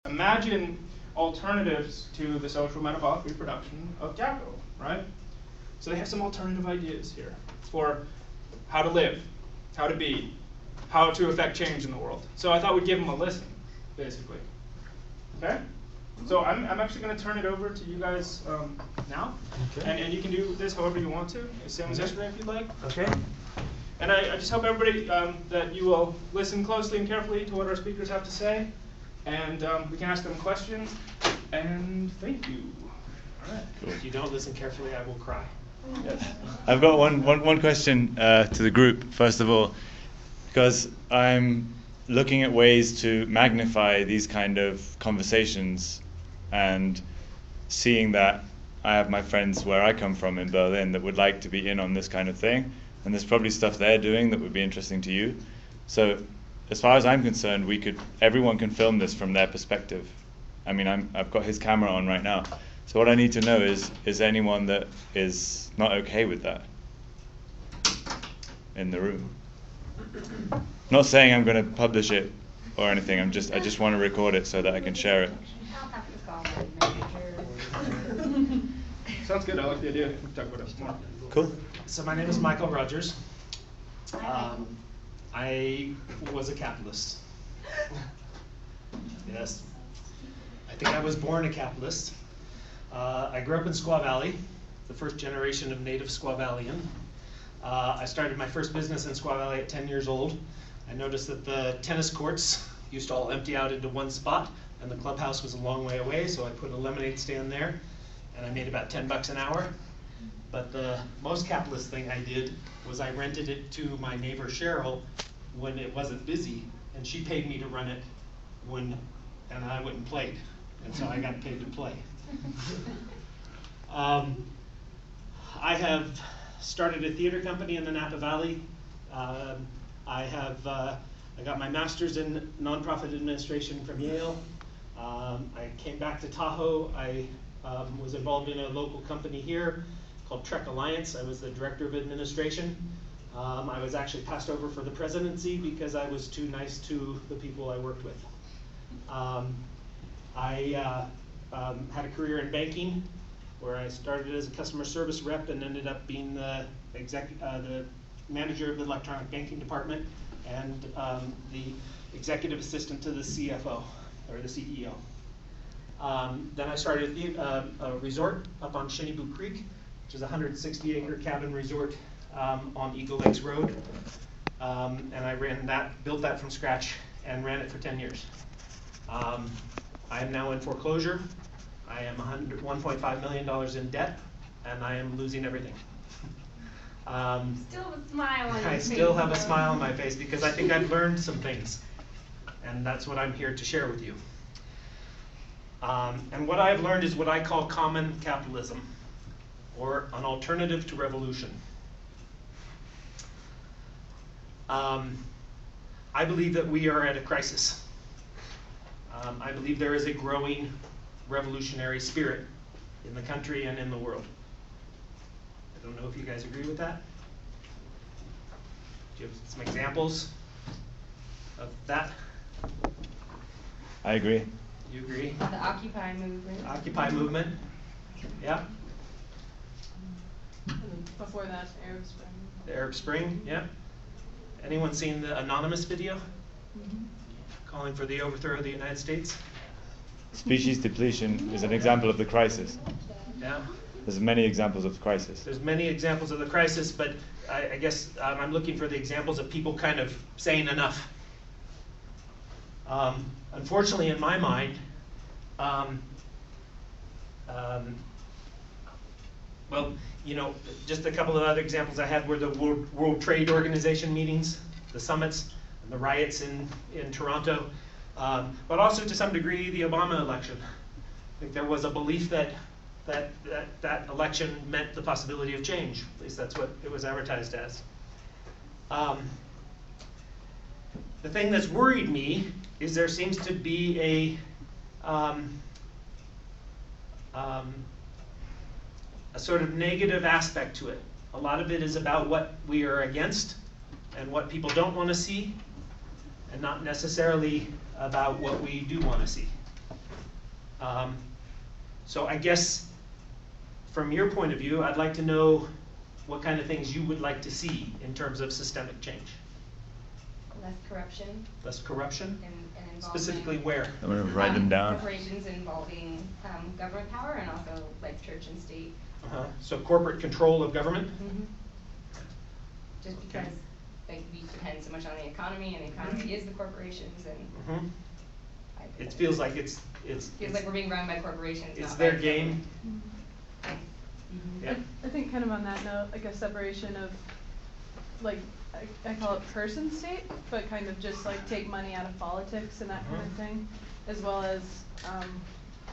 Imagine alternatives to the social metabolic reproduction of capital, right? So they have some alternative ideas here for how to live, how to be, how to affect change in the world. So I thought we'd give them a listen, basically. Okay? So I'm actually going to turn it over to you guys now. Okay. And you can do this however you want to. Same as yesterday if you'd like. Okay. And I just hope everybody that you will listen closely and carefully to what our speakers have to say. And we can ask them questions. And thank you. All right. Cool. If you don't listen carefully, I will cry. Yes. I've got one question to the group, first of all, because I'm looking at ways to magnify these kind of conversations and seeing that I have my friends where I come from in Berlin that would like to be in on this kind of thing, and there's probably stuff they're doing that would be interesting to you. So as far as I'm concerned, everyone can film this from their perspective. I mean, I've got his camera on right now. So what I need to know is anyone that is not okay with that in the room? Not saying I'm going to publish it or anything. I just want to record it so that I can share it. Sounds good. I like the idea. We can talk about it more. Cool. So my name is Michael Rogers. I was a capitalist. Yes. I think I was born a capitalist. I grew up in Squaw Valley, the first generation of native Squaw Valleyan. I started my first business in Squaw Valley at 10 years old. I noticed that the tennis courts used to all empty out into one spot, and the clubhouse was a long way away, so I put a lemonade stand there, and I made about 10 bucks an hour. But the most capitalist thing I did was I rented it to my neighbor Cheryl when it wasn't busy, and she paid me to run it and I went and played, and so I got paid to play. I have started a theater company in the Napa Valley. I got my master's in nonprofit administration from Yale. I came back to Tahoe. I was involved in a local company here called Trek Alliance. I was the director of administration. I was actually passed over for the presidency because I was too nice to the people I worked with. I had a career in banking where I started as a customer service rep and ended up being the manager of the electronic banking department and the executive assistant to the CFO, or the CEO. Then I started a resort up on Shinnebu Creek, which is a 160-acre cabin resort on Eagle Lakes Road. And I built that from scratch and ran it for 10 years. I am now in foreclosure. I am $1.5 million in debt, and I am losing everything. Still have a smile on your I face. still have a smile on my face because I think I've learned some things, and that's what I'm here to share with you. And what I've learned is what I call common capitalism, or an alternative to revolution. I believe that we are at a crisis. I believe there is a growing revolutionary spirit in the country and in the world. I don't know if you guys agree with that. Do you have some examples of that? I agree. You agree? The Occupy movement. Occupy movement. Yeah. Before that, Arab Spring. The Arab Spring. Yeah. Anyone seen the Anonymous video? Calling for the overthrow of the United States? Species depletion is an example of the crisis. Yeah. There's many examples of the crisis. There's many examples of the crisis, but I guess I'm looking for the examples of people kind of saying enough. Unfortunately, in my mind, well, you know, just a couple of other examples I had were the World Trade Organization meetings, the summits, and the riots in Toronto, but also to some degree the Obama election. I think there was a belief that election meant the possibility of change. At least that's what it was advertised as. The thing that's worried me is there seems to be a sort of negative aspect to it. A lot of it is about what we are against and what people don't want to see, and not necessarily about what we do want to see. So I guess from your point of view, I'd like to know what kind of things you would like to see in terms of systemic change. Less corruption Less corruption? and involvement. Specifically where? I'm going to write them down. Corporations involving government power and also like church and state. So corporate control of government? Just Okay. because like we depend so much on the economy, and the economy is the corporations, and It feels like it's feels like we're being run by corporations. it's not their by game. Yeah. I think kind of on that note, like a separation of, like, I call it person state, but kind of just like take money out of politics and that kind of thing, as well as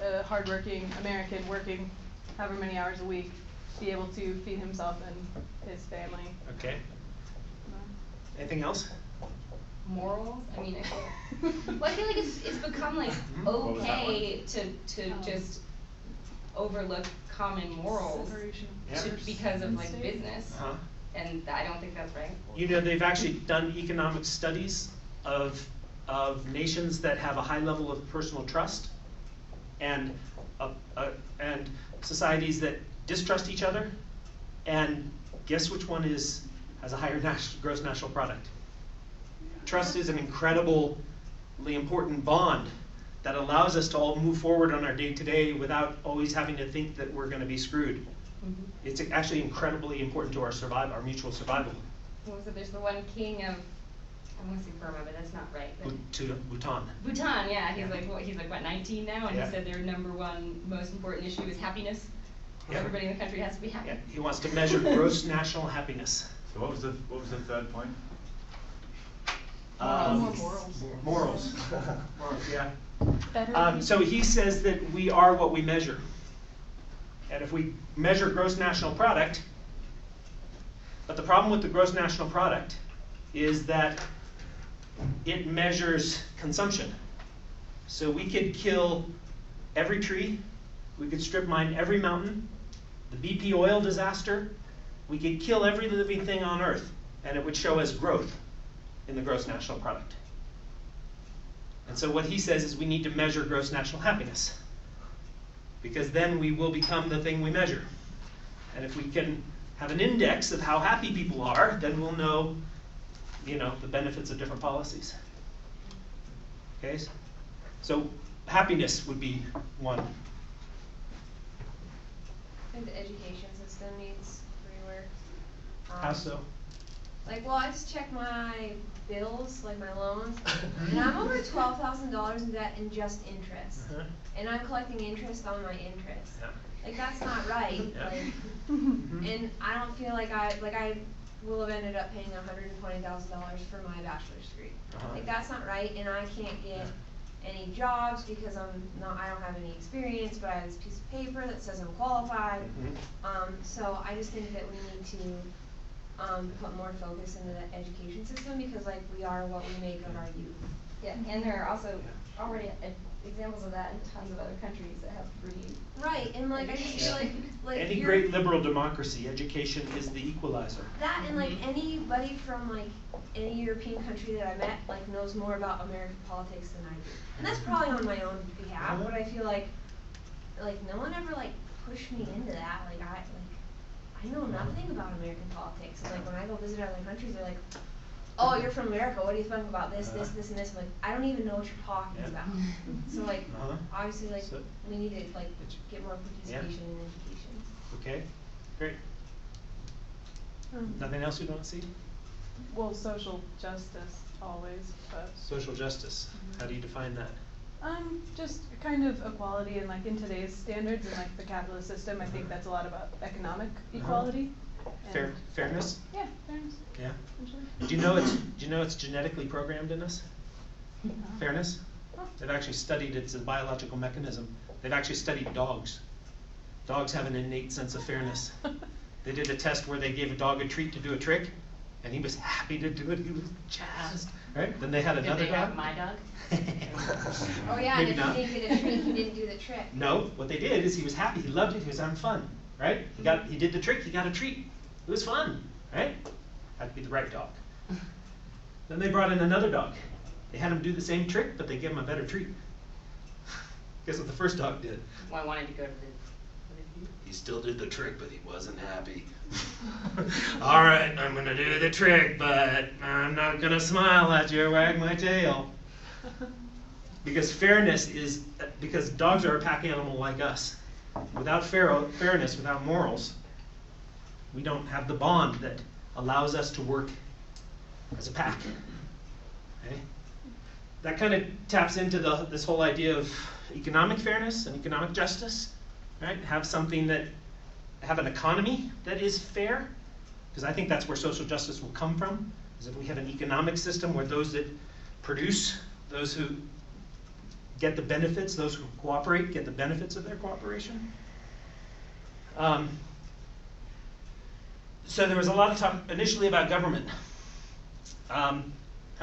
a hardworking American working however many hours a week, be able to feed himself and his family. Okay. Anything else? morals. I mean, I feel like it's become like okay to just overlook common morals Separation Yeah. because of like State. business, and I don't think that's right. You know, they've actually done economic studies of nations that have a high level of personal trust, and societies that distrust each other, and guess which one has a higher gross national product? Trust is an incredibly important bond that allows us to all move forward on our day-to-day without always having to think that we're going to be screwed. Mm-hmm. It's actually incredibly important to our mutual survival. What was it? There's the one king of, I want to say Burma, but that's not right. But Bhutan. Bhutan, yeah. He's Yeah. like what 19 now, and Yeah. he said their #1 most important issue is happiness. Yeah. Everybody in the country has to be happy. Yeah, he wants to measure gross national happiness. So what was the third point? More morals. Morals. Morals, yeah. Better So he says that we are what we measure. And if we measure gross national product, but the problem with the gross national product is that it measures consumption. So we could kill every tree, we could strip mine every mountain, the BP oil disaster, we could kill every living thing on earth, and it would show as growth in the gross national product. And so what he says is we need to measure gross national happiness, because then we will become the thing we measure. And if we can have an index of how happy people are, then we'll know, the benefits of different policies. Okay? So happiness would be one. I think the education system needs rework. How so? Well, I just check my bills, like my loans, and I'm over $12,000 in debt in just interest. And I'm collecting interest on my interest. Yeah. That's not right. Yeah. And I don't feel like I will have ended up paying $120,000 for my bachelor's degree. That's not right, and I can't get any jobs because I don't have any experience, but I have this piece of paper that says I'm qualified. So I just think that we need to put more focus into the education system, because we are what we make of our youth. Yeah, and there are also already examples of that in tons of other countries that have free. Right, and I just feel like Any you're- great liberal democracy, education is the equalizer. that, and anybody from any European country that I met knows more about American politics than I do. And that's probably on my own behalf, but I feel like no one ever pushed me into that. I know nothing about American politics. And when I go visit other countries, they're like, "Oh, you're from America. What do you think about this, this, this, and this?" I'm like, I don't even know what you're talking about. So obviously So- we need to get more participation in education. Okay, great. Nothing else you want to see? well, social justice always, but Social justice. How do you define that? just kind of equality and in today's standards and the capitalist system, I think that's a lot about economic equality. and- Fairness? Yeah, fairness, Yeah. essentially. Do you know it's genetically programmed in us? Fairness? They've actually studied it's a biological mechanism. They've actually studied dogs. Dogs have an innate sense of fairness. They did a test where they gave a dog a treat to do a trick, and he was happy to do it. He was jazzed. Right? Then they had another Did they have dog. my dog? Oh yeah, Maybe and if not. he didn't get a treat, he didn't do the trick. No, what they did is he was happy. He loved it. He was having fun. Right? He did the trick. He got a treat. It was fun. Right? Had to be the right dog. Then they brought in another dog. They had him do the same trick, but they gave him a better treat. Guess what the first dog did? Well, I wanted to go to the. He still did the trick, but he wasn't happy. All right, I'm gonna do the trick, but I'm not gonna smile at you or wag my tail. Because because dogs are a pack animal like us. Without fairness, without morals, we don't have the bond that allows us to work as a pack. Okay? That kind of taps into this whole idea of economic fairness and economic justice, right? Have an economy that is fair, because I think that's where social justice will come from, is if we have an economic system where those that produce, those who get the benefits, those who cooperate get the benefits of their cooperation. So there was a lot of talk initially about government. How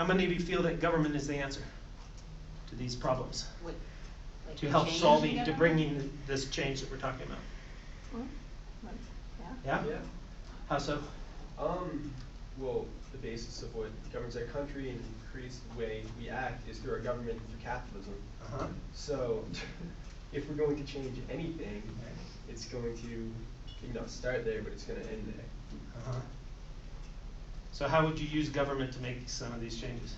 many of you feel that government is the answer to these problems? What, like To help change solving, in to government? bringing this change that we're talking about? Yeah. Yeah? Yeah. How so? Well, the basis of what governs our country and creates the way we act is through our government and through capitalism. Uh-huh. So, if we're going to change anything, it's going to, not start there, but it's going to end there. Uh-huh. So how would you use government to make some of these changes?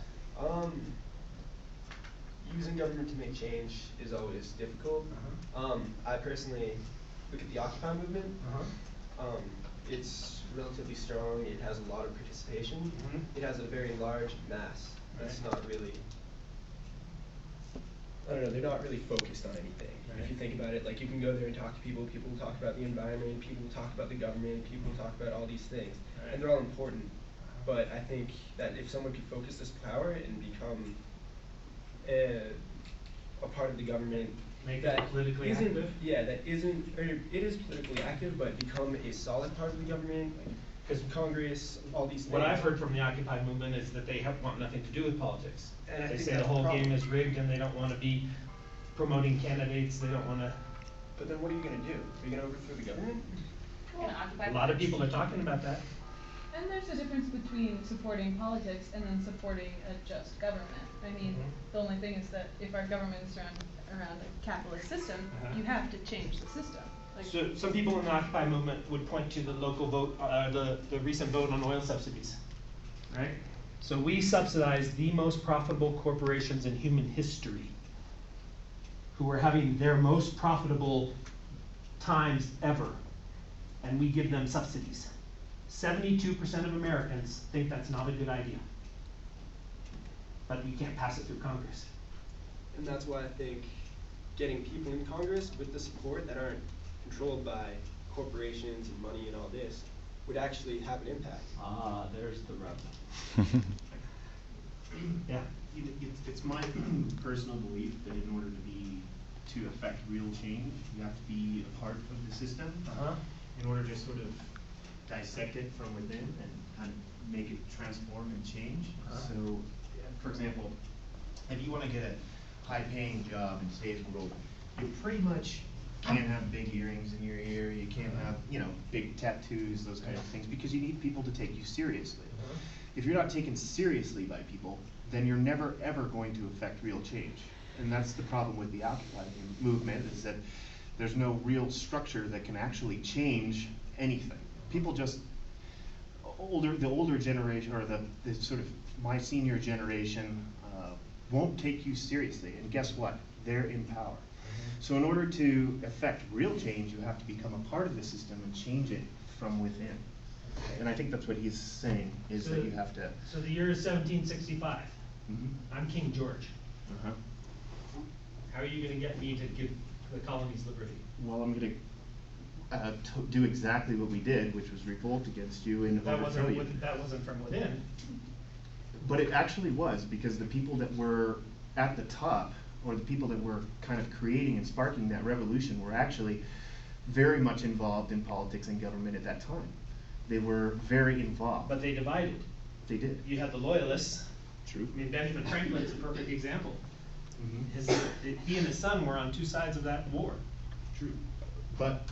Using government to make change is always difficult. Uh-huh. I personally look at the Occupy movement. Uh-huh. It's relatively strong. It has a lot of participation. Mhm. It has a very large mass. It's Right. not really, I don't know, they're not really focused on anything. Right. If you think about it, like you can go there and talk to people will talk about the environment, people will talk about the government, people will talk about all these things. Right. And they're all important. But I think that if someone could focus this power and become a part of the government Make it that politically isn't, active? yeah, that isn't, or it is politically active, but become a solid part of the government, because Congress, all these things. What I've heard from the Occupy movement is that they want nothing to do with politics. And I They think say the that's the whole problem. game is rigged and they don't want to be promoting candidates, they don't want to. But then what are you gonna do? Are you gonna overthrow the government? Gonna occupy A lot of village. people are talking about that. And there's a difference between supporting politics and then supporting a just government. I mean, Mhm. the only thing is that if our government is around a capitalist system, Uh-huh. you have to change the system. Like, So some people in the Occupy movement would point to the local vote, the recent vote on oil subsidies, right? So we subsidize the most profitable corporations in human history, who are having their most profitable times ever, and we give them subsidies. 72% of Americans think that's not a good idea, but we can't pass it through Congress. And that's why I think getting people in Congress with the support that aren't controlled by corporations and money and all this would actually have an impact. Ah, there's the rub. Yeah. It's my personal belief that in order to affect real change, you have to be a part of the system Uh-huh. in order to sort of dissect it from within and kind of make it transform and change. Uh-huh. So, for example, if you want to get a high-paying job in today's world, you pretty much can't have big earrings in your ear, you can't have, big tattoos, those kind of things, because you need people to take you seriously. Uh-huh. If you're not taken seriously by people, then you're never ever going to affect real change. And that's the problem with the Occupy movement, is that there's no real structure that can actually change anything. People just, the older generation, or the sort of my senior generation, won't take you seriously, and guess what? They're in power. So in order to affect real change, you have to become a part of the system and change it from within. And I think that's what he's saying, is that you have to. So the year is 1765. Mhm. I'm King George. Uh-huh. How are you going to get me to give the colonies liberty? Well, I'm going to do exactly what we did, which was revolt against you and That overthrow you. that wasn't from within. But it actually was, because the people that were at the top, or the people that were kind of creating and sparking that revolution, were actually very much involved in politics and government at that time. They were very involved. But they divided. They did. You had the loyalists. True. I mean, Benjamin Franklin's a perfect example. Mhm. He and his son were on two sides of that war. True. But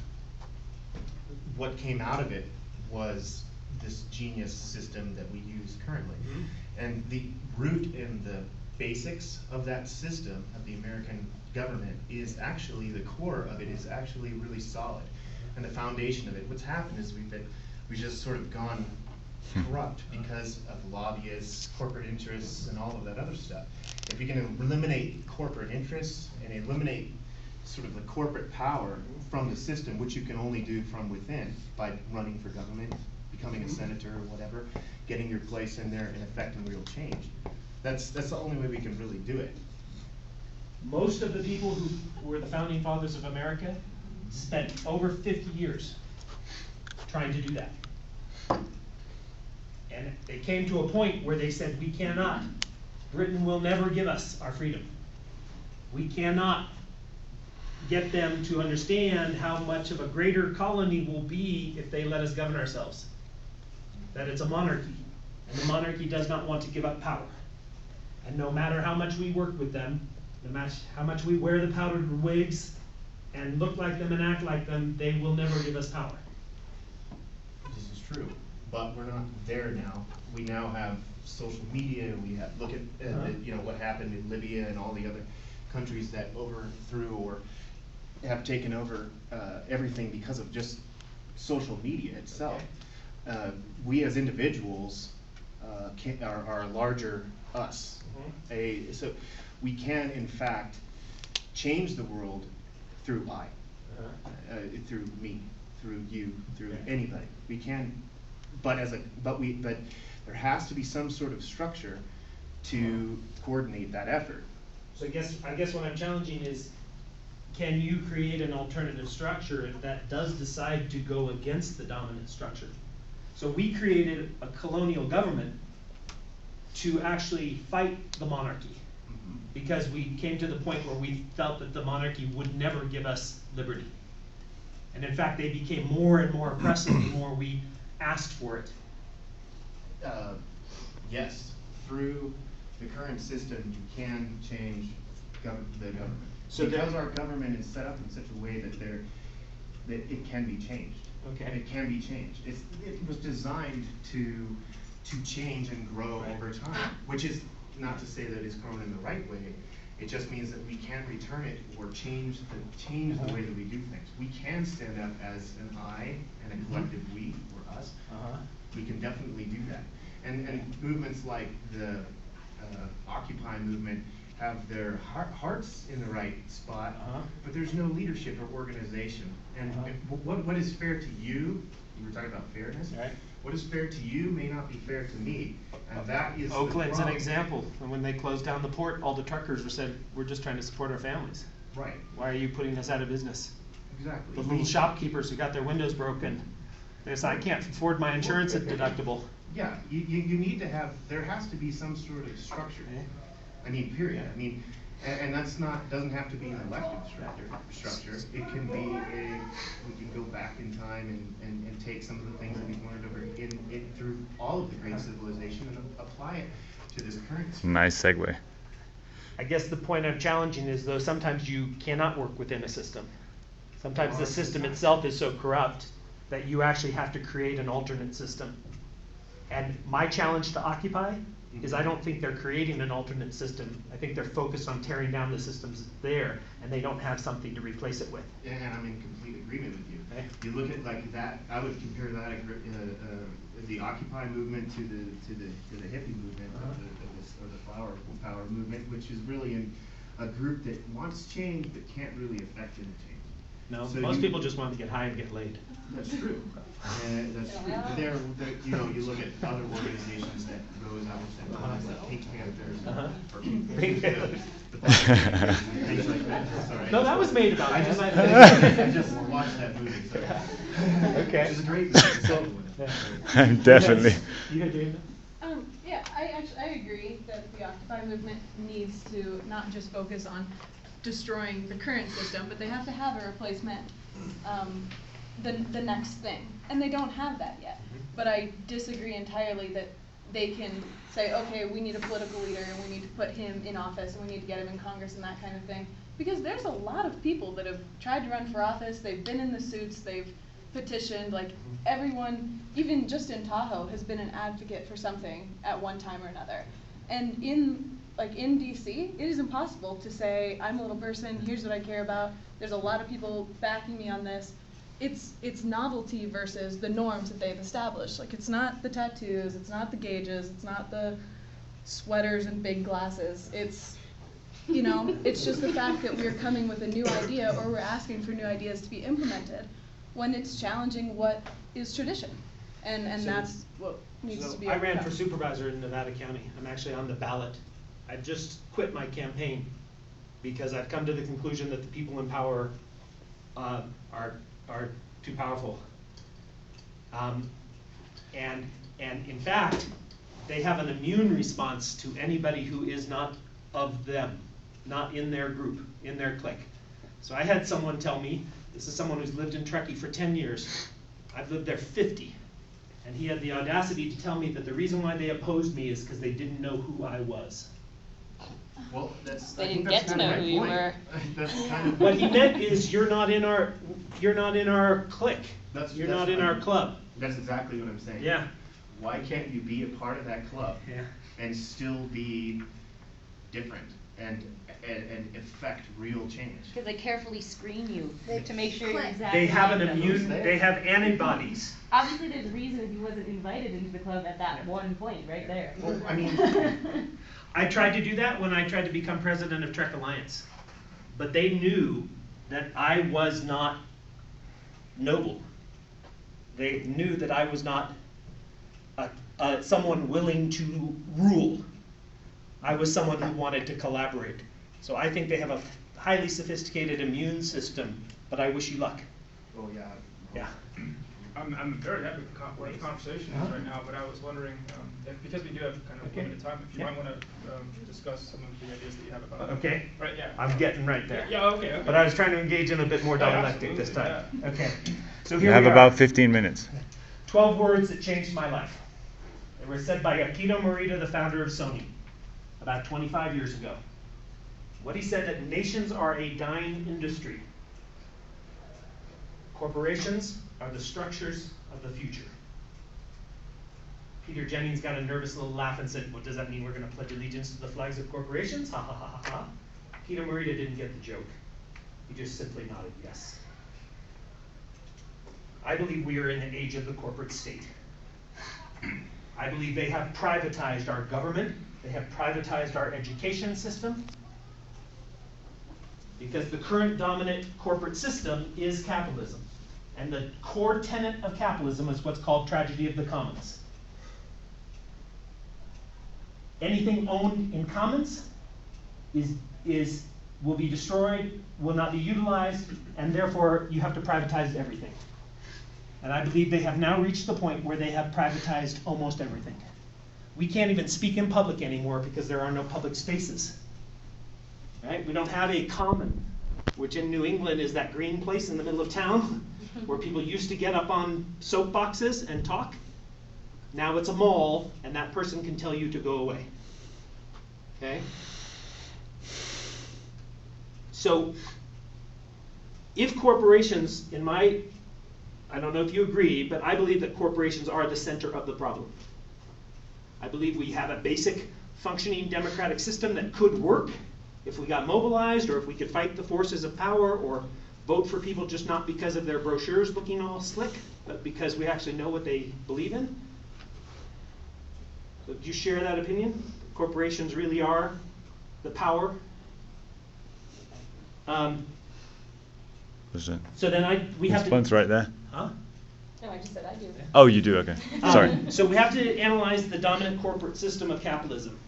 what came out of it was this genius system that we use currently. Mhm. And the root and the basics of that system of the American government is actually, the core of it is actually really solid. And the foundation of it, what's happened is we've just sort of gone corrupt because of lobbyists, corporate interests, and all of that other stuff. If you can eliminate corporate interests and eliminate sort of the corporate power from the system, which you can only do from within by running for government, becoming a senator or whatever, getting your place in there and affecting real change. That's the only way we can really do it. Most of the people who were the founding fathers of America spent over 50 years trying to do that. And they came to a point where they said, we cannot. Britain will never give us our freedom. We cannot get them to understand how much of a greater colony will be if they let us govern ourselves. That it's a monarchy, and the monarchy does not want to give up power. And no matter how much we work with them, no matter how much we wear the powdered wigs and look like them and act like them, they will never give us power. This is true, but we're not there now. We now have social media. We have look at you know what happened in Libya and all the other countries that overthrew or have taken over everything because of just social media itself. Okay. We as individuals are larger us. So we can in fact change the world through through me, through you, through anybody. We can, but there has to be some sort of structure to coordinate that effort. So I guess what I'm challenging is, can you create an alternative structure that does decide to go against the dominant structure? So we created a colonial government to actually fight the monarchy, because we came to the point where we felt that the monarchy would never give us liberty. And in fact, they became more and more oppressive the more we asked for it. Yes, through the current system, you can change the government. So because our government is set up in such a way that it can be changed. Okay. It can be changed. It was designed to change and grow over time, which is not to say that it's grown in the right way. It just means that we can return it or change the way that we do things. We can stand up as an I and a collective we or us. We can definitely do that. And movements like the Occupy movement have their hearts in the right spot, but there's no leadership or organization. And what is fair to you, you were talking about fairness, right. What is fair to you may not be fair to me, and that is Oakland's the an example. And when they closed down the port, all the truckers said, we're just trying to support our families. Right. Why are you putting us out of business? Exactly. The little shopkeepers who got their windows broken, they said, I can't afford my insurance deductible. Yeah, you need to have, there has to be some sort of structure. I mean, period. I mean, and that's not, doesn't have to be an elected structure. It can be we can go back in time and take some of the things that we've learned over through all of the great civilization and apply it to this current. Nice segue. I guess the point I'm challenging is, though, sometimes you cannot work within a system. Sometimes the system itself is so corrupt that you actually have to create an alternate system. And my challenge to Occupy is I don't think they're creating an alternate system. I think they're focused on tearing down the systems there, and they don't have something to replace it with. Yeah, and I'm in complete agreement with you. Okay. You look at like that, I would compare that the Occupy movement to the hippie movement or the flower power movement, which is really a group that wants change but can't really affect any change. No, So most people just want to get high and get laid. That's true. That's true. They're, you know, you look at other organizations that goes out and like Pink Panthers or Pink Panthers. Things like that. Sorry. No, that was made about I them. I just watched that movie. Sorry. Okay. It's a great movie. So, Definitely. You Dana? Yeah, I agree that the Occupy movement needs to not just focus on destroying the current system, but they have to have a replacement, the next thing. And they don't have that yet. But I disagree entirely that they can say, okay, we need a political leader and we need to put him in office and we need to get him in Congress and that kind of thing. Because there's a lot of people that have tried to run for office, they've been in the suits, they've petitioned, like everyone, even just in Tahoe, has been an advocate for something at one time or another. And in like in DC, it is impossible to say, I'm a little person, here's what I care about, there's a lot of people backing me on this. It's novelty versus the norms that they've established. Like, it's not the tattoos, it's not the gauges, it's not the sweaters and big glasses. It's, you know, it's just the fact that we're coming with a new idea, or we're asking for new ideas to be implemented when it's challenging what is tradition. And So- that's what needs So to be I ran overcome. for supervisor in Nevada County. I'm actually on the ballot. I just quit my campaign because I've come to the conclusion that the people in power are too powerful. And in fact, they have an immune response to anybody who is not of them, not in their group, in their clique. So I had someone tell me, this is someone who's lived in Truckee for 10 years. I've lived there 50. And he had the audacity to tell me that the reason why they opposed me is because they didn't know who I was. Well, that's, They I think didn't that's get to kind of know my who you point. were. That's kind of What he meant is you're not in our clique. You're not in our club. That's exactly what I'm saying. Yeah. Why can't you be a part of that club Yeah. and still be different and affect real change? Because they carefully screen you to make sure you're Click. exactly. They have an like them. immune, they have antibodies. Obviously, there's a reason if he wasn't invited into the club at that one point right there. Well, I mean, I tried to do that when I tried to become president of Trek Alliance. But they knew that I was not noble. They knew that I was not someone willing to rule. I was someone who wanted to collaborate. So I think they have a highly sophisticated immune system, but I wish you luck. oh yeah. Yeah. I'm very happy with the conversation is right now, but I was wondering, if, because we do have kind of Okay. limited time, if you Yeah. might want to discuss some of the ideas that you have about Okay. Right, yeah. I'm getting right there. Yeah, okay. But I was trying to engage in a bit more Yeah, dialectic this time. absolutely, Okay. So You here have we are. about 15 minutes. 12 words that changed my life. They were said by Akito Morita, the founder of Sony, about 25 years ago. What he said, that nations are a dying industry. Corporations are the structures of the future. Peter Jennings got a nervous little laugh and said, what does that mean, we're going to pledge allegiance to the flags of corporations? Ha ha ha ha ha. Peter Morita didn't get the joke. He just simply nodded yes. I believe we are in the age of the corporate state. I believe they have privatized our government. They have privatized our education system. Because the current dominant corporate system is capitalism. And the core tenet of capitalism is what's called tragedy of the commons. Anything owned in commons will be destroyed, will not be utilized, and therefore you have to privatize everything. And I believe they have now reached the point where they have privatized almost everything. We can't even speak in public anymore because there are no public spaces. Right? We don't have a common, which in New England is that green place in the middle of town where people used to get up on soapboxes and talk. Now it's a mall, and that person can tell you to go away. Okay? So, if corporations, I don't know if you agree, but I believe that corporations are the center of the problem. I believe we have a basic functioning democratic system that could work if we got mobilized, or if we could fight the forces of power, or vote for people just not because of their brochures looking all slick, but because we actually know what they believe in. So do you share that opinion? Corporations really are the power. Was it? So then we have Response to. right there. Huh? No, I just said I do. Oh, you do, okay. Sorry. So we have to analyze the dominant corporate system of capitalism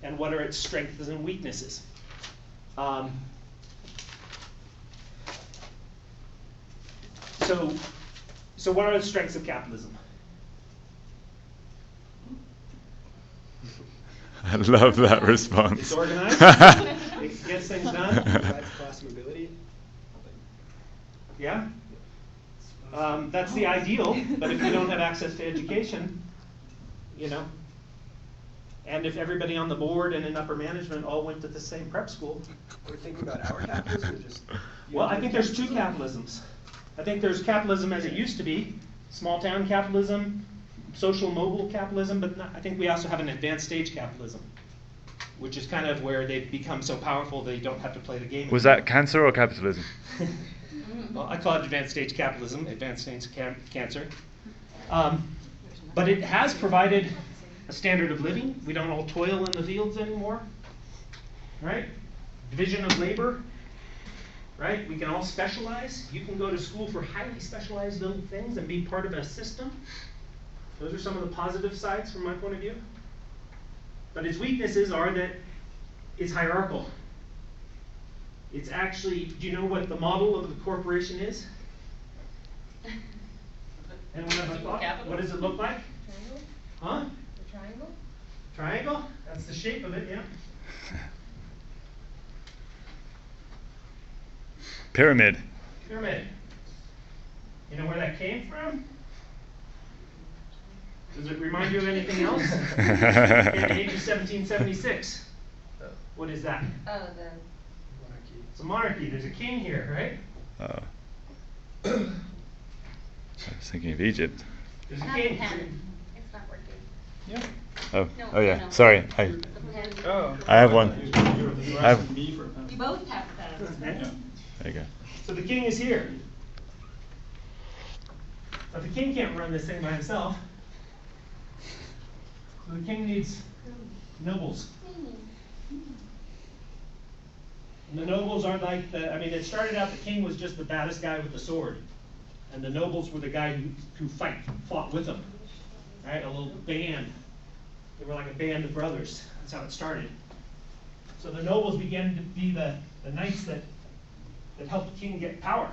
and what are its strengths and weaknesses. So what are the strengths of capitalism? I love that It's response. organized. It gets things done. Provides class mobility. Yeah. That's the ideal, but if you don't have access to education, and if everybody on the board and in upper management all went to the same prep school. We're thinking about our capitalism or just. Well, I think there's two capitalisms. I think there's capitalism as it used to be, small town capitalism, social mobile capitalism, but I think we also have an advanced stage capitalism. which is kind of where they've become so powerful they don't have to play the game. Was that cancer or capitalism? Well, I call it advanced stage capitalism, advanced stage cancer. But it has provided a standard of living. We don't all toil in the fields anymore, right? Division of labor, right? We can all specialize. You can go to school for highly specialized little things and be part of a system. Those are some of the positive sides from my point of view. But its weaknesses are that it's hierarchical. It's actually, do you know what the model of the corporation is? Anyone have a thought? What does it look like? Triangle? Huh? The triangle? Triangle? That's the shape of it, yeah. Pyramid. Pyramid. You know where that came from? Does it remind you of anything else? In the age of 1776. What is that? Oh, the It's a monarchy. There's a king here, right? Oh. I was thinking of Egypt. There's a not king. pen. It's not working. Yeah. Oh, No, oh yeah. no. Sorry, The pen. Oh. I have one. You're I have- asking me for a pen. You both have pens. Yeah. There you go. So the king is here. But the king can't run this thing by himself. So the king needs nobles. And the nobles are like the, I mean, it started out the king was just the baddest guy with the sword. And the nobles were the guy who fought with him. Right? A little band. They were like a band of brothers. That's how it started. So the nobles began to be the knights that helped the king get power.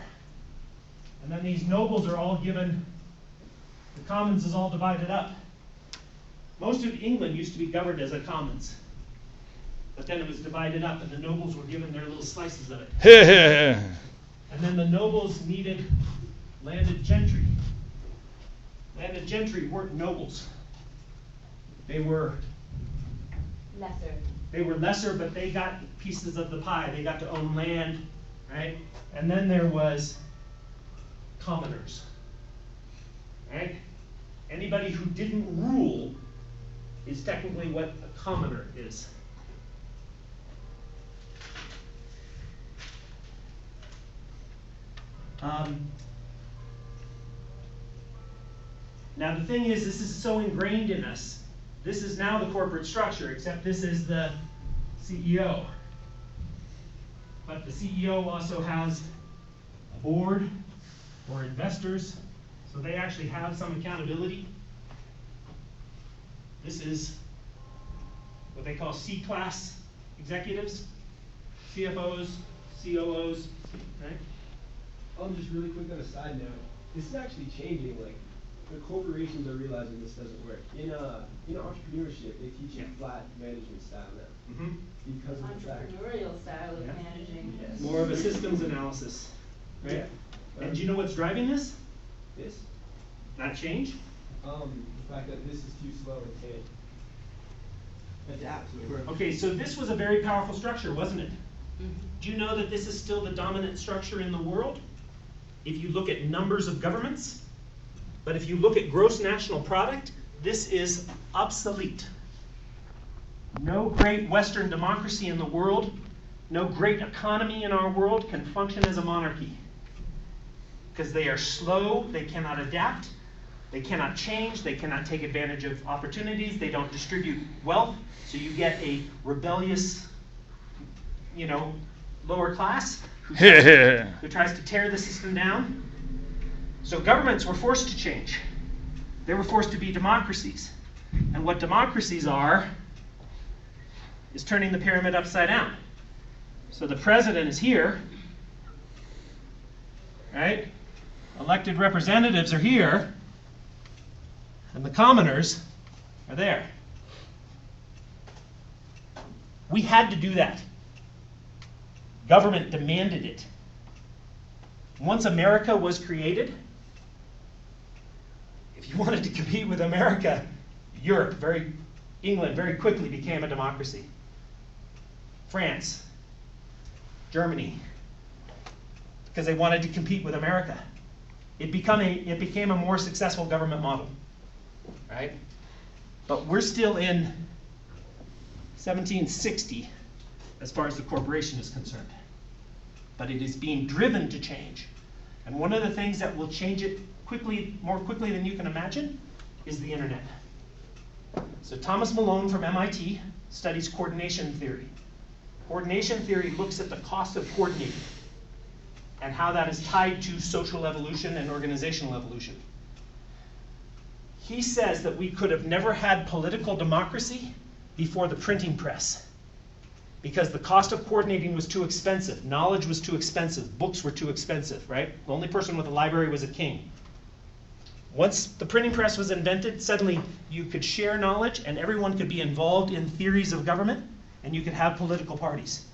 And then these nobles are all given, the commons is all divided up. Most of England used to be governed as a commons. But then it was divided up and the nobles were given their little slices of it. And then the nobles needed landed gentry. Landed gentry weren't nobles. They were lesser, but they got pieces of the pie. They got to own land, right? And then there was commoners, right? Anybody who didn't rule is technically what a commoner is. Now the thing is, this is so ingrained in us. This is now the corporate structure, except this is the CEO. But the CEO also has a board or investors, so they actually have some accountability. This is what they call C-class executives, CFOs, COOs, right? Just really quick on a side note, this is actually changing. Like, the corporations are realizing this doesn't work. In entrepreneurship, they teach you flat management style now. Because of the fact. Entrepreneurial style of Yeah. managing. Yes. More of a systems analysis, right? Yeah. And do you know what's driving this? This, That change? the fact that this is too slow and can't adapt to it. Okay, so this was a very powerful structure, wasn't it? Do you know that this is still the dominant structure in the world? If you look at numbers of governments, but if you look at gross national product, this is obsolete. No great Western democracy in the world, no great economy in our world can function as a monarchy. Because they are slow, they cannot adapt, they cannot change, they cannot take advantage of opportunities, they don't distribute wealth, so you get a rebellious, lower class who tries to tear the system down. So governments were forced to change. They were forced to be democracies. And what democracies are is turning the pyramid upside down. So the president is here, right? Elected representatives are here, and the commoners are there. We had to do that. Government demanded it. Once America was created, if you wanted to compete with America, England very quickly became a democracy. France, Germany, because they wanted to compete with America. It became a more successful government model, right? But we're still in 1760 as far as the corporation is concerned. But it is being driven to change. And one of the things that will change it quickly, more quickly than you can imagine, is the internet. So Thomas Malone from MIT studies coordination theory. Coordination theory looks at the cost of coordinating and how that is tied to social evolution and organizational evolution. He says that we could have never had political democracy before the printing press, because the cost of coordinating was too expensive, knowledge was too expensive, books were too expensive, right? The only person with a library was a king. Once the printing press was invented, suddenly you could share knowledge and everyone could be involved in theories of government and you could have political parties.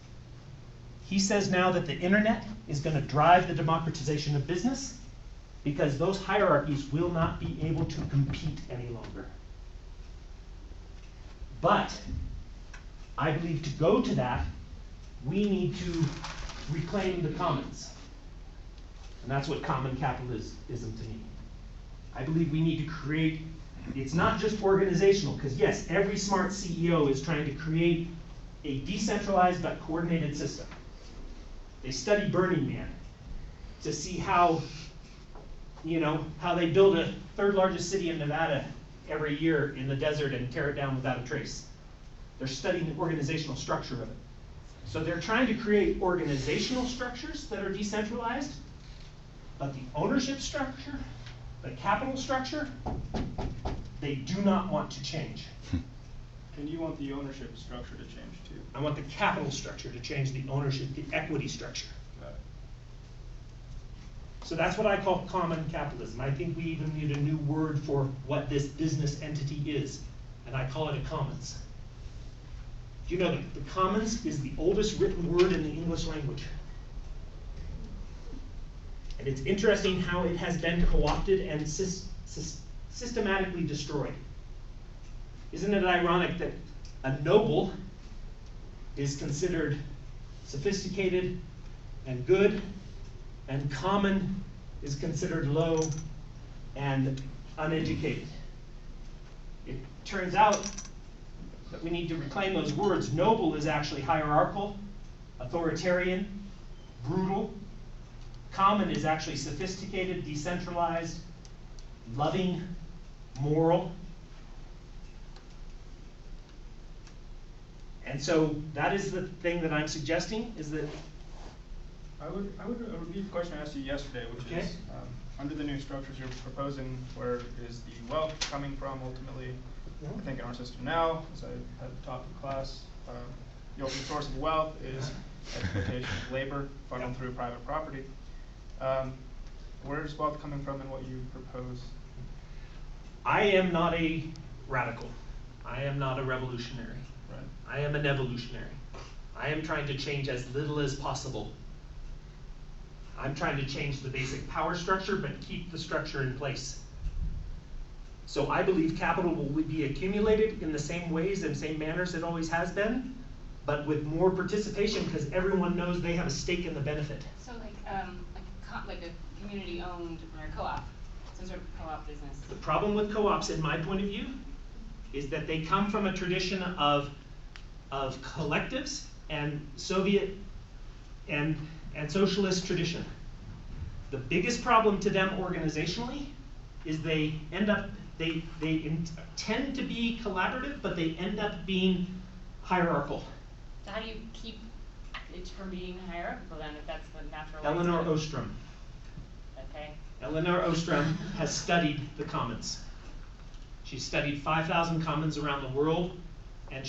He says now that the internet is going to drive the democratization of business because those hierarchies will not be able to compete any longer. But I believe to go to that, we need to reclaim the commons. And that's what common capitalism to me. I believe we need to create, it's not just organizational, because yes, every smart CEO is trying to create a decentralized but coordinated system. They study Burning Man to see how, how they build a third largest city in Nevada every year in the desert and tear it down without a trace. They're studying the organizational structure of it. So they're trying to create organizational structures that are decentralized, but the ownership structure, the capital structure, they do not want to change. And you want the ownership structure to change too? I want the capital structure to change, the ownership, the equity structure. Got it. So that's what I call common capitalism. I think we even need a new word for what this business entity is, and I call it a commons. Do you know that the commons is the oldest written word in the English language? And it's interesting how it has been co-opted and systematically destroyed. Isn't it ironic that a noble is considered sophisticated and good, and common is considered low and uneducated? It turns out that we need to reclaim those words. Noble is actually hierarchical, authoritarian, brutal. Common is actually sophisticated, decentralized, loving, moral. And so that is the thing that I'm suggesting, is that I would repeat the question I asked you yesterday, which Okay. is, under the new structures you're proposing, where is the wealth coming from ultimately? I think in our system now, as I had taught the class, the ultimate source of wealth is exploitation of labor funneled through private property. Where's wealth coming from in what you propose? I am not a radical. I am not a revolutionary. Right. I am an evolutionary. I am trying to change as little as possible. I'm trying to change the basic power structure, but keep the structure in place. So I believe capital will be accumulated in the same ways and same manners it always has been, but with more participation because everyone knows they have a stake in the benefit. So like a community-owned or a co-op, some sort of co-op business. The problem with co-ops, in my point of view, is that they come from a tradition of collectives and Soviet and socialist tradition. The biggest problem to them organizationally is they end up, they tend to be collaborative, but they end up being hierarchical. So how do you keep it from being hierarchical then, if that's the natural way Eleanor to- Ostrom. Okay. Eleanor Ostrom has studied the commons. She's studied 5,000 commons around the world, and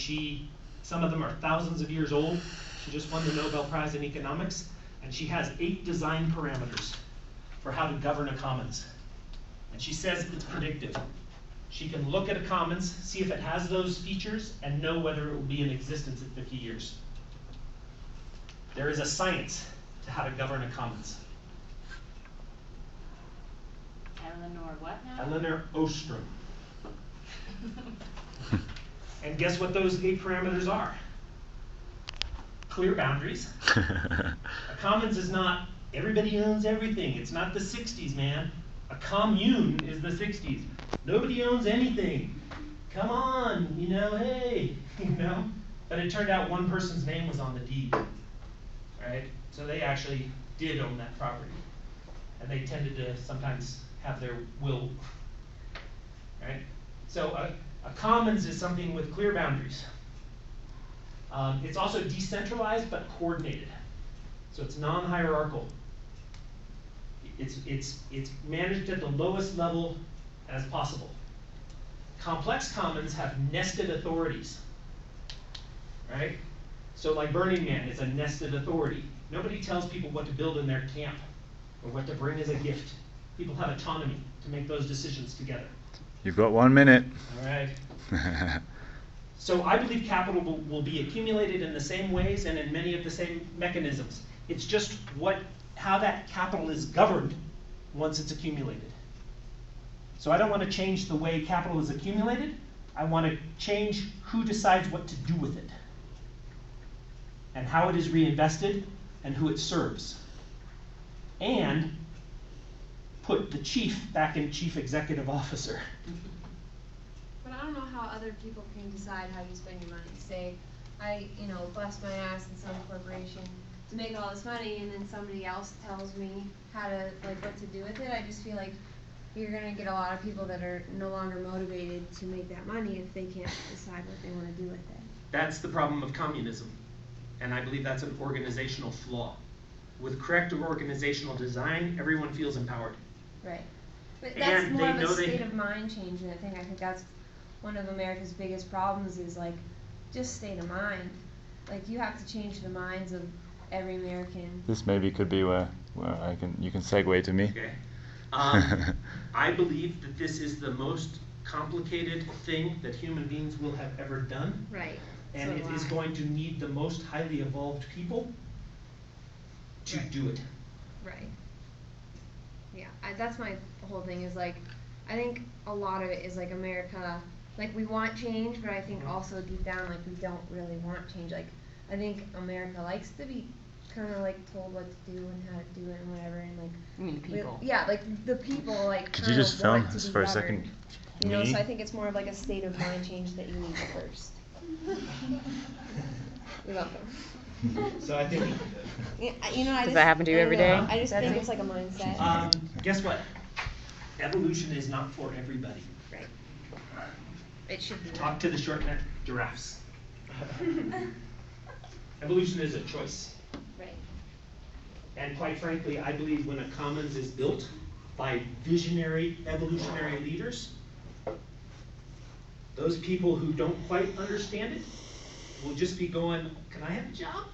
some of them are thousands of years old. She just won the Nobel Prize in economics, and she has 8 design parameters for how to govern a commons. And she says it's predictive. She can look at a commons, see if it has those features, and know whether it will be in existence in 50 years. There is a science to how to govern a commons. Eleanor what now? Eleanor Ostrom. And guess what those 8 parameters are? Clear boundaries. A commons is not everybody owns everything. It's not the 60s, man. A commune is the 60s. Nobody owns anything. Come on, hey, But it turned out one person's name was on the deed, right? So they actually did own that property. And they tended to sometimes have their will, right? So a commons is something with clear boundaries. It's also decentralized but coordinated. So it's non-hierarchical. It's managed at the lowest level as possible. Complex commons have nested authorities, right? So like Burning Man is a nested authority. Nobody tells people what to build in their camp or what to bring as a gift. People have autonomy to make those decisions together. You've got 1 minute. All right. So I believe capital will be accumulated in the same ways and in many of the same mechanisms. It's just how that capital is governed once it's accumulated. So I don't want to change the way capital is accumulated. I want to change who decides what to do with it, and how it is reinvested, and who it serves. And put the chief back in chief executive officer. But I don't know how other people can decide how you spend your money. Say, I, bust my ass in some corporation to make all this money, and then somebody else tells me how to, what to do with it. I just feel like you're gonna get a lot of people that are no longer motivated to make that money if they can't decide what they wanna do with it. That's the problem of communism. And I believe that's an organizational flaw. With correct organizational design, everyone feels empowered. Right. But that's And more they of a know state of mind change, and I think that's one of America's biggest problems is just state of mind. You have to change the minds of every American. This maybe could be where you can segue to me. Okay. I believe that this is the most complicated thing that human beings will have ever done. Right. And So it do is I. going to need the most highly evolved people to do it. Right. Yeah, that's my whole thing is I think a lot of it is America, we want change, but I think also deep down we don't really want change. I think America likes to be kind of told what to do and how to do it and whatever, and You mean people? the people Could you just film this for a second? So Me? I think it's more of a state of mind change that you need first. You're welcome. So I think, Does that happen to you every day? I just think it's a mindset. guess what? Evolution is not for everybody. Right. It should be. Talk to the short-necked giraffes. Evolution is a choice. Right. And quite frankly, I believe when a commons is built by visionary evolutionary leaders, those people who don't quite understand it will just be going, can I have a job?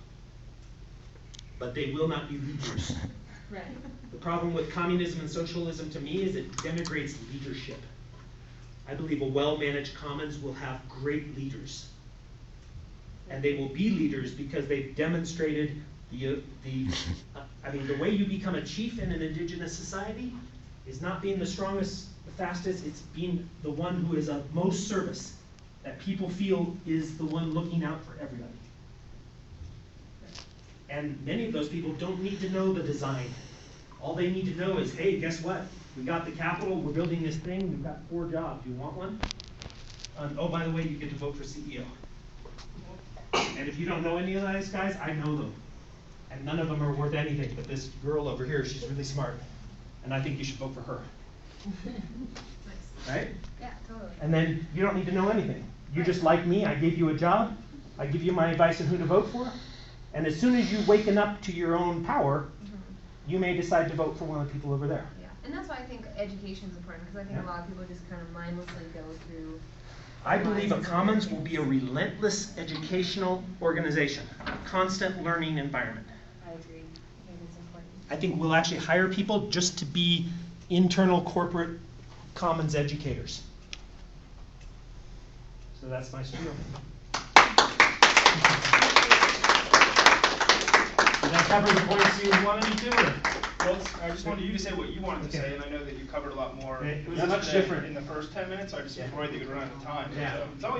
But they will not be leaders. Right. The problem with communism and socialism to me is it denigrates leadership. I believe a well-managed commons will have great leaders. And they will be leaders because they've demonstrated the way you become a chief in an indigenous society is not being the strongest, the fastest, it's being the one who is of most service, that people feel is the one looking out for everybody. And many of those people don't need to know the design. All they need to know is, hey, guess what? We got the capital, we're building this thing, we've got 4 jobs, you want one? Oh, by the way, you get to vote for CEO. And if you don't know any of those guys, I know them. And none of them are worth anything, but this girl over here, she's really smart. And I think you should vote for her. Right? Yeah, totally. And then you don't need to know anything. You just like me, I gave you a job, I give you my advice on who to vote for, and as soon as you waken up to your own power, you may decide to vote for one of the people over there. Yeah, and that's why I think education is important, because I think Yeah. a lot of people just kind of mindlessly go through. I believe a commons will be a relentless educational organization, a constant learning environment. I agree. I think it's important. I think we'll actually hire people just to be internal corporate commons educators. So that's my spiel. Did I cover the points you wanted me to? Or? Well, I just wanted you to say what you wanted to Okay. say, and I know that you covered a lot more. It was yesterday much different. in the first 10 minutes. I just was worried that you'd run out of time. Yeah. So it's all